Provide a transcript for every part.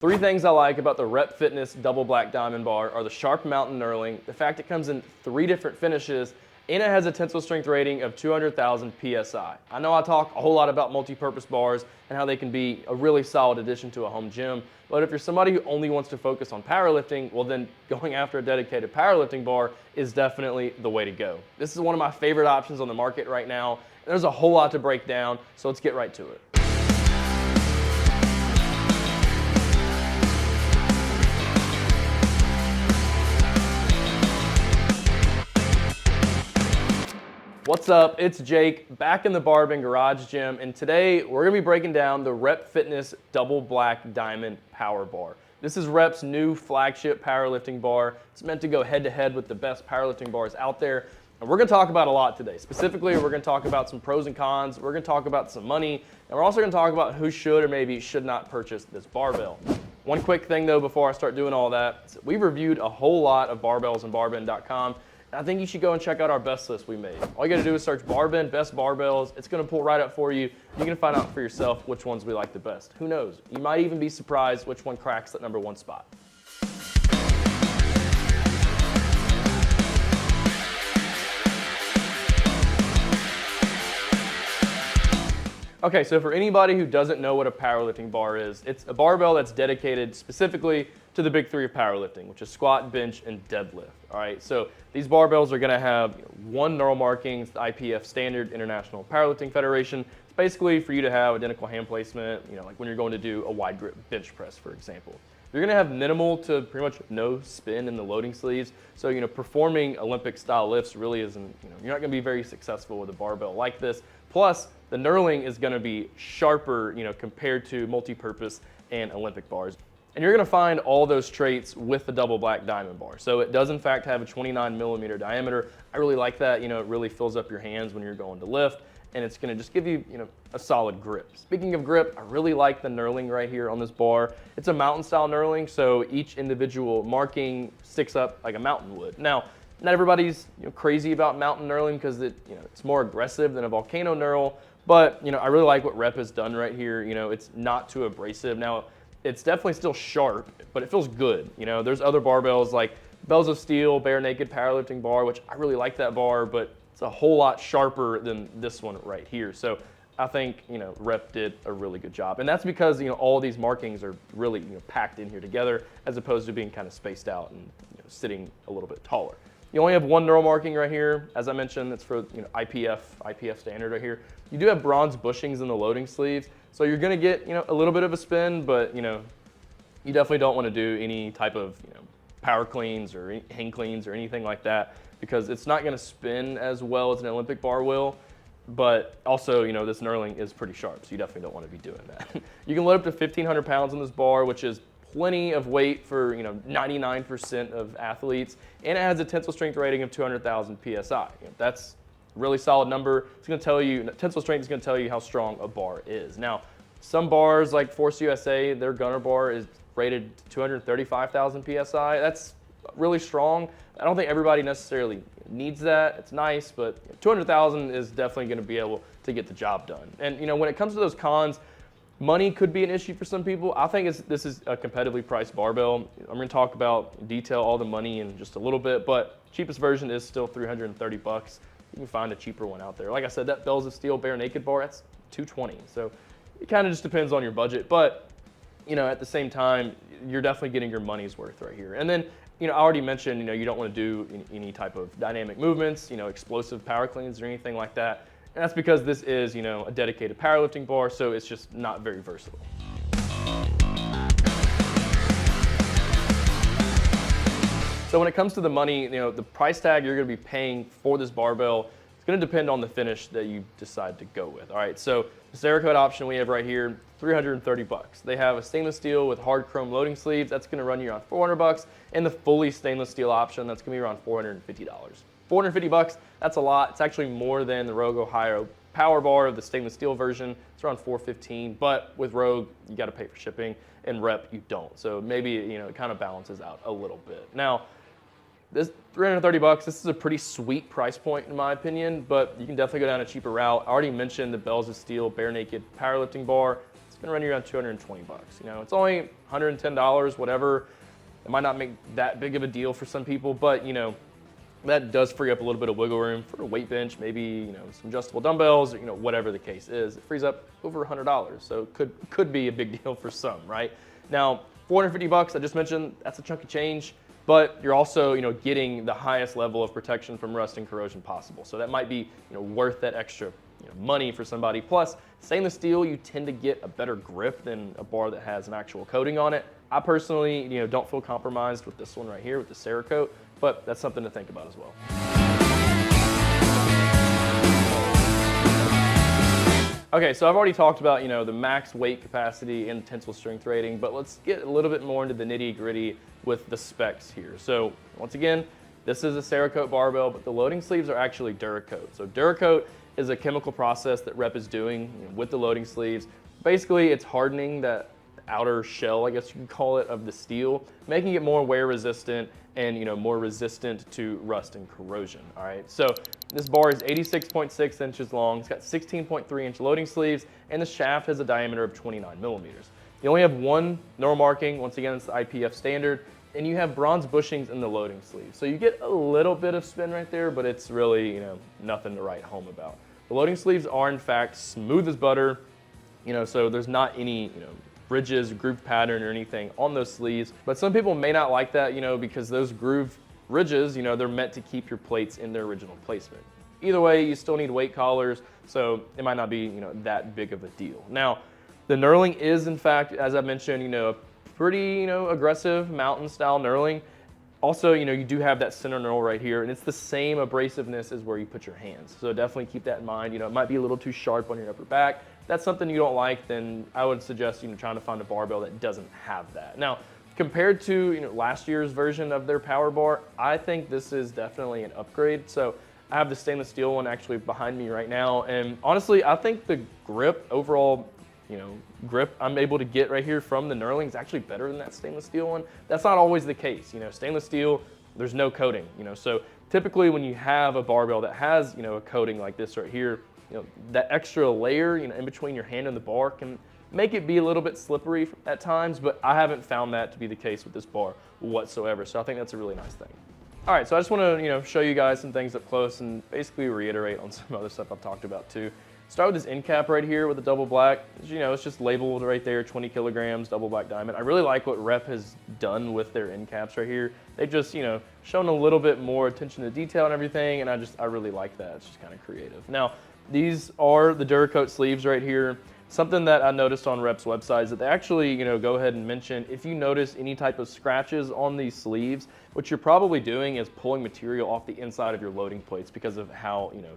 Three things I like about the Rep Fitness Double Black Diamond Bar are the sharp mountain knurling, the fact it comes in 3 different finishes, and it has a tensile strength rating of 200,000 PSI. I know I talk a whole lot about multi-purpose bars and how they can be a really solid addition to a home gym, but if you're somebody who only wants to focus on powerlifting, well then going after a dedicated powerlifting bar is definitely the way to go. This is one of my favorite options on the market right now. There's a whole lot to break down, so let's get right to it. What's up? It's Jake back in the BarBend garage gym, and today we're going to be breaking down the Rep Fitness Double Black Diamond Power Bar. This is Rep's new flagship powerlifting bar. It's meant to go head to head with the best powerlifting bars out there. And we're going to talk about a lot today. Specifically, we're going to talk about some pros and cons. We're going to talk about some money, and we're also going to talk about who should or maybe should not purchase this barbell. One quick thing though before I start doing all that, we've reviewed a whole lot of barbells on barbend.com. I think you should go and check out our best list we made. All you gotta do is search BarBend Best Barbells. It's gonna pull right up for you. You can find out for yourself which ones we like the best. Who knows? You might even be surprised which one cracks that #1 spot. Okay, so for anybody who doesn't know what a powerlifting bar is, it's a barbell that's dedicated specifically to the big 3 of powerlifting, which is squat, bench, and deadlift. All right, so these barbells are going to have 1 knurl marking, the IPF standard, International Powerlifting Federation. It's basically for you to have identical hand placement, like when you're going to do a wide grip bench press, for example. You're going to have minimal to pretty much no spin in the loading sleeves. So, performing Olympic style lifts really isn't, you're not going to be very successful with a barbell like this. Plus, the knurling is going to be sharper, compared to multi-purpose and Olympic bars. And you're going to find all those traits with the Double Black Diamond Bar. So it does in fact have a 29mm diameter. I really like that. It really fills up your hands when you're going to lift, and it's going to just give you, a solid grip. Speaking of grip, I really like the knurling right here on this bar. It's a mountain style knurling, so each individual marking sticks up like a mountain would. Now, not everybody's crazy about mountain knurling because it's more aggressive than a volcano knurl, but I really like what Rep has done right here. It's not too abrasive. Now, it's definitely still sharp, but it feels good. There's other barbells like Bells of Steel, Bare Naked Powerlifting Bar, which I really like that bar, but it's a whole lot sharper than this one right here. So I think, Rep did a really good job. And that's because, all these markings are really, packed in here together as opposed to being kind of spaced out and sitting a little bit taller. You only have 1 knurl marking right here. As I mentioned, it's for IPF standard right here. You do have bronze bushings in the loading sleeves, so you're going to get a little bit of a spin, but you definitely don't want to do any type of power cleans or hang cleans or anything like that because it's not going to spin as well as an Olympic bar will. But also, this knurling is pretty sharp, so you definitely don't want to be doing that. You can load up to 1,500 pounds on this bar, which is plenty of weight for 99% of athletes, and it has a tensile strength rating of 200,000 PSI. That's a really solid number. It's going to tell you, tensile strength is going to tell you how strong a bar is. Now, some bars like Force USA, their gunner bar is rated 235,000 PSI. That's really strong. I don't think everybody necessarily needs that. It's nice, but 200,000 is definitely going to be able to get the job done. And when it comes to those cons, money could be an issue for some people. I think this is a competitively priced barbell. I'm going to talk about detail all the money in just a little bit, but cheapest version is still $330. You can find a cheaper one out there. Like I said, that Bells of Steel Bare Naked bar, that's $220. So it kind of just depends on your budget, but at the same time, you're definitely getting your money's worth right here. And then I already mentioned, you don't want to do any type of dynamic movements, explosive power cleans or anything like that. And that's because this is, a dedicated powerlifting bar, so it's just not very versatile. So when it comes to the money, the price tag you're going to be paying for this barbell, it's going to depend on the finish that you decide to go with. All right, so the cerakote option we have right here, $330. They have a stainless steel with hard chrome loading sleeves. That's going to run you around $400, and the fully stainless steel option, that's going to be around $450. $450, that's a lot. It's actually more than the Rogue Ohio Power Bar, the stainless steel version. It's around $415, but with Rogue, you got to pay for shipping, and Rep, you don't. So maybe, it kind of balances out a little bit. Now, this $330, this is a pretty sweet price point in my opinion, but you can definitely go down a cheaper route. I already mentioned the Bells of Steel Bare Naked Powerlifting Bar. It's gonna run you around 220 bucks. You know, it's only $110, whatever. It might not make that big of a deal for some people, but you know, that does free up a little bit of wiggle room for a weight bench, maybe, you know, some adjustable dumbbells, or, you know, whatever the case is. It frees up over $100, so it could be a big deal for some, right? Now, 450 bucks, I just mentioned, that's a chunk of change, but you're also, you know, getting the highest level of protection from rust and corrosion possible. So that might be, you know, worth that extra, you know, money for somebody. Plus, stainless steel, you tend to get a better grip than a bar that has an actual coating on it. I personally, you know, don't feel compromised with this one right here with the Cerakote, but that's something to think about as well. Okay, so I've already talked about, you know, the max weight capacity and tensile strength rating, but let's get a little bit more into the nitty gritty with the specs here. So once again, this is a Cerakote barbell, but the loading sleeves are actually Duracote. So Duracote is a chemical process that Rep is doing, you know, with the loading sleeves. Basically, it's hardening that outer shell, I guess you could call it, of the steel, making it more wear resistant and, you know, more resistant to rust and corrosion. All right, so this bar is 86.6 inches long. It's got 16.3 inch loading sleeves, and the shaft has a diameter of 29 millimeters. You only have one knurl marking. Once again, it's the IPF standard, and you have bronze bushings in the loading sleeve. So you get a little bit of spin right there, but it's really, you know, nothing to write home about. The loading sleeves are in fact smooth as butter, you know, so there's not any, you know, ridges, groove pattern or anything on those sleeves. But some people may not like that, you know, because those groove ridges, you know, they're meant to keep your plates in their original placement. Either way, you still need weight collars, so it might not be, you know, that big of a deal. Now, the knurling is in fact, as I mentioned, you know, a pretty, you know, aggressive mountain style knurling. Also, you know, you do have that center knurl right here, and it's the same abrasiveness as where you put your hands. So definitely keep that in mind. You know, it might be a little too sharp on your upper back. If that's something you don't like, then I would suggest, you know, trying to find a barbell that doesn't have that. Now, compared to, you know, last year's version of their power bar, I think this is definitely an upgrade. So I have the stainless steel one actually behind me right now, and honestly, I think the grip, overall, you know, grip I'm able to get right here from the knurling is actually better than that stainless steel one. That's not always the case. You know, stainless steel, there's no coating, you know, so typically when you have a barbell that has, you know, a coating like this right here, you know, that extra layer, you know, in between your hand and the bar can make it be a little bit slippery at times, but I haven't found that to be the case with this bar whatsoever. So I think that's a really nice thing. All right, so I just want to, you know, show you guys some things up close and basically reiterate on some other stuff I've talked about too. Start with this end cap right here with the double black. As you know, it's just labeled right there, 20 kilograms, double black diamond. I really like what Rep has done with their end caps right here. They've just, you know, shown a little bit more attention to detail and everything, and I really like that. It's just kind of creative. Now, these are the Duracote sleeves right here. Something that I noticed on Rep's website is that they actually, you know, go ahead and mention if you notice any type of scratches on these sleeves, what you're probably doing is pulling material off the inside of your loading plates because of how, you know,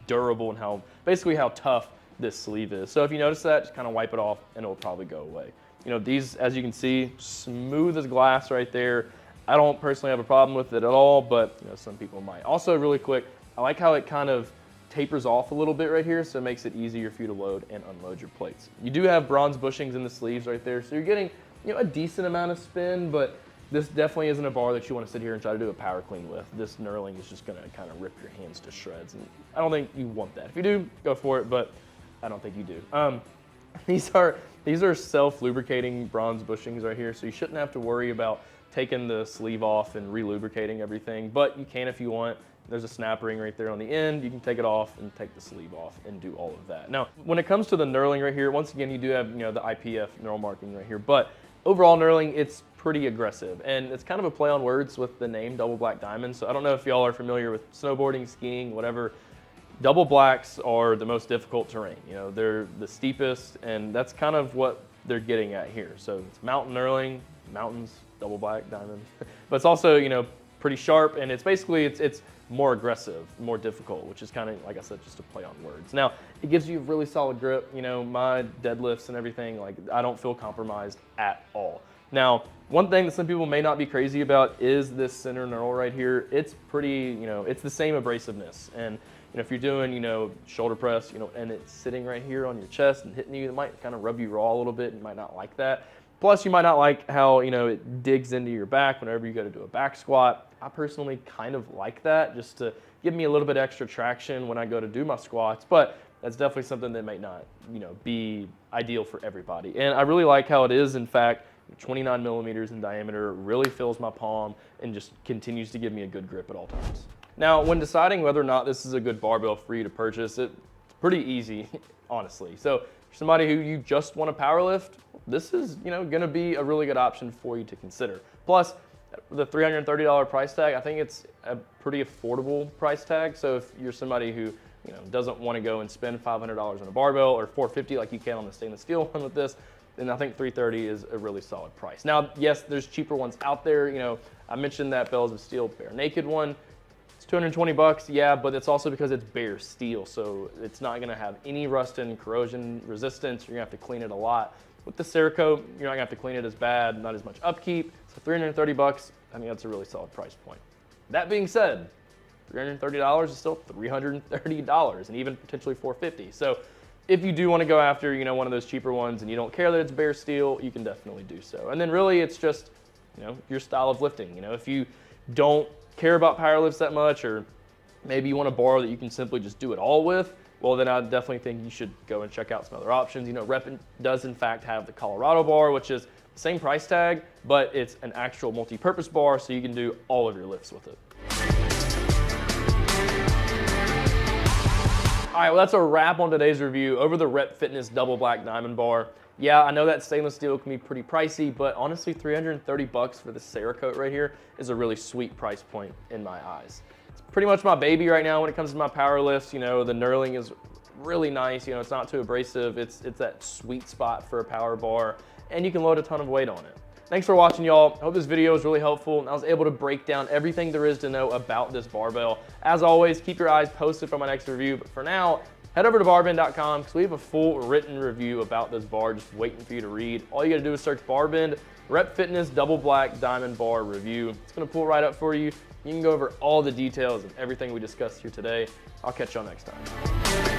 durable and how basically how tough this sleeve is. So if you notice that, just kind of wipe it off and it will probably go away. You know, these, as you can see, smooth as glass right there. I don't personally have a problem with it at all, but you know, some people might. Also, really quick, I like how it kind of tapers off a little bit right here, so it makes it easier for you to load and unload your plates. You do have bronze bushings in the sleeves right there, so you're getting, you know, a decent amount of spin, but this definitely isn't a bar that you want to sit here and try to do a power clean with. This knurling is just going to kind of rip your hands to shreds, and I don't think you want that. If you do, go for it, but I don't think you do. These are self-lubricating bronze bushings right here, so you shouldn't have to worry about taking the sleeve off and re-lubricating everything, but you can if you want. There's a snap ring right there on the end. You can take it off and take the sleeve off and do all of that. Now, when it comes to the knurling right here, once again, you do have, you know, the IPF knurl marking right here, but overall knurling, it's pretty aggressive, and it's kind of a play on words with the name Double Black Diamond. So I don't know if y'all are familiar with snowboarding, skiing, whatever. Double blacks are the most difficult terrain. You know, they're the steepest, and that's kind of what they're getting at here. So it's mountain knurling, mountains, double black diamond, but it's also, you know, pretty sharp, and it's basically it's more aggressive, more difficult, which is kind of, like I said, just a play on words. Now, it gives you a really solid grip. You know, my deadlifts and everything, like, I don't feel compromised at all. Now, one thing that some people may not be crazy about is this center knurl right here. It's pretty, you know, it's the same abrasiveness. And, you know, if you're doing, you know, shoulder press, you know, and it's sitting right here on your chest and hitting you, it might kind of rub you raw a little bit, and you might not like that. Plus, you might not like how, you know, it digs into your back whenever you go to do a back squat. I personally kind of like that, just to give me a little bit extra traction when I go to do my squats. But that's definitely something that might not, be ideal for everybody. And I really like how it is, in fact, 29 millimeters in diameter, really fills my palm and just continues to give me a good grip at all times. Now, when deciding whether or not this is a good barbell for you to purchase, it's pretty easy, honestly. So for somebody who you just want to power lift, this is, going to be a really good option for you to consider. Plus, the $330 price tag, I think it's a pretty affordable price tag. So if you're somebody who doesn't want to go and spend $500 on a barbell or $450 like you can on the stainless steel one with this, then I think $330 is a really solid price. Now, yes, there's cheaper ones out there. I mentioned that Bells of Steel bare naked one. It's 220 bucks, yeah, but it's also because it's bare steel, so it's not gonna have any rust and corrosion resistance. You're gonna have to clean it a lot. With the Cerakote, you're not gonna have to clean it as bad, not as much upkeep. So 330 bucks, I think that's a really solid price point. That being said, $330 is still $330 and even potentially $450. So if you do want to go after, one of those cheaper ones and you don't care that it's bare steel, you can definitely do so. And then really it's just, your style of lifting. If you don't care about power lifts that much, or maybe you want a bar that you can simply just do it all with, well, then I definitely think you should go and check out some other options. Rep does in fact have the Colorado bar, which is the same price tag, but it's an actual multi-purpose bar, so you can do all of your lifts with it. All right, well, that's a wrap on today's review over the Rep Fitness Double Black Diamond Bar. Yeah, I know that stainless steel can be pretty pricey, but honestly, 330 bucks for the Cerakote right here is a really sweet price point in my eyes. It's pretty much my baby right now when it comes to my power lifts. The knurling is really nice. It's not too abrasive. It's that sweet spot for a power bar, and you can load a ton of weight on it. Thanks for watching, y'all. I hope this video was really helpful and I was able to break down everything there is to know about this barbell. As always, keep your eyes posted for my next review, but for now, head over to barbend.com because we have a full written review about this bar just waiting for you to read. All you gotta do is search BarBend Rep Fitness Double Black Diamond Bar Review. It's gonna pull right up for you. You can go over all the details of everything we discussed here today. I'll catch y'all next time.